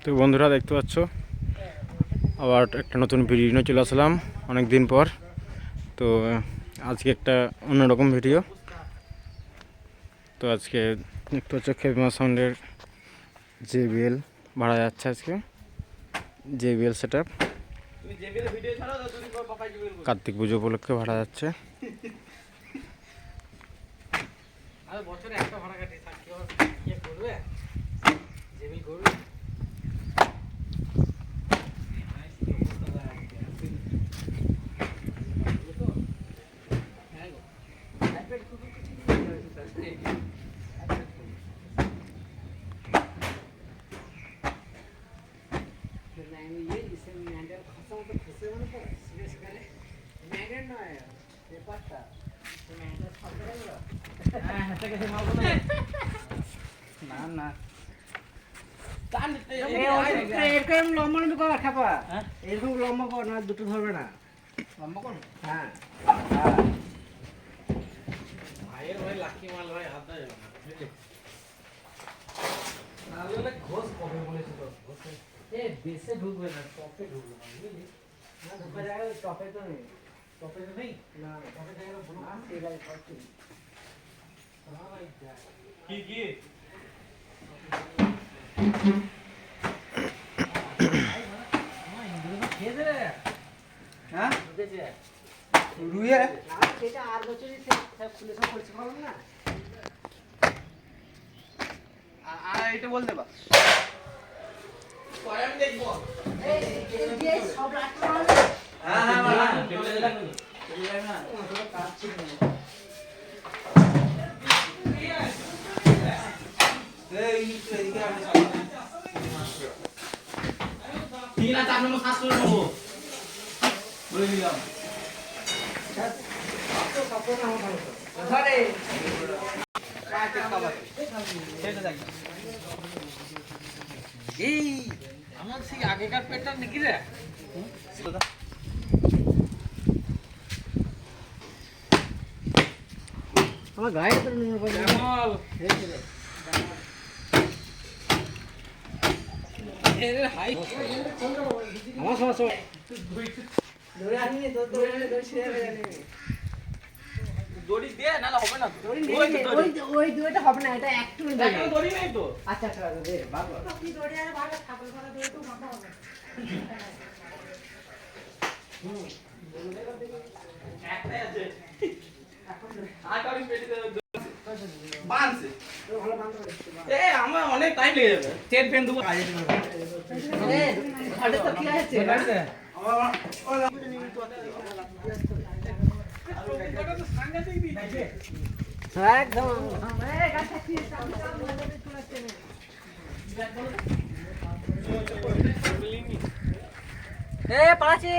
তো বন্ধুরা দেখতে পাচ্ছ আবার একটা নতুন ভিডিও নিয়ে চলে আসলাম অনেক দিন পর। তো আজকে একটা অন্যরকম ভিডিও। তো আজকে দেখতে পাচ্ছ খেপমা সাউন্ডের JBL ভাড়া যাচ্ছে। আজকে JBL সেট আপ কার্তিক পুজো উপলক্ষে ভাড়া যাচ্ছে। এরকম লম্বা লম্বি কর খাপা, এরকম লম্বা কর না, দুটো ধরবে না। লম্বা কর, হ্যাঁ ভাইয়ের ভাই লাকি মাল ভাই, হাত দেয় না নাহলে ঘোষ কবে বলেছিল ঘোষে বেসে ঢুকবে না, টপে ঢুকবে না, বুঝলি না? ঢুকবে জায়গা টপে তো নেই, টপে তো নেই না, টপে জায়গা ব্লু আছে এলাই করতে কি কি হ্যাঁ রুইয়ে না, সেটা আর বছরই খুলে সব পরিষ্কার করলাম না। আর এটা বল দেবা পরে আমি দেখবো। এই যে সব রাখতে হবে। হ্যাঁ হ্যাঁ টেবিলে লাগবে, টেবিলে না তোরা কাজ ছিল না। এই এদিকে আমি তিন আর 4 নম্বর কাজ করে নেবো বলে দিলাম। তো কাপড় না ভালো ধরে এই আমার সেই আগেকার পেটটা নাকি রে, আমার গায়ে তো নুন করে জামাল এর হাই আমার সমস্যা ধরে আনি তো ধরে ছিড়ে যাবে। দড়ি দে না হবে না, ওই দড়িটা হবে না, এটা একটু দড়ি নেই তো। আচ্ছা আচ্ছা দে বাবা কি দড়ি আর ভালো ছাগল করা দড়ি তো মাথা হবে। একটাই আছে এখন আটারি পেটে বানছে তো ভালো বানতে পারে। এই আমার অনেক টাইম লেগে যাবে, চেন পেন দেবো কাজে দেবো। এ ঘরে তো কি আছে আমার একদম এ পাশে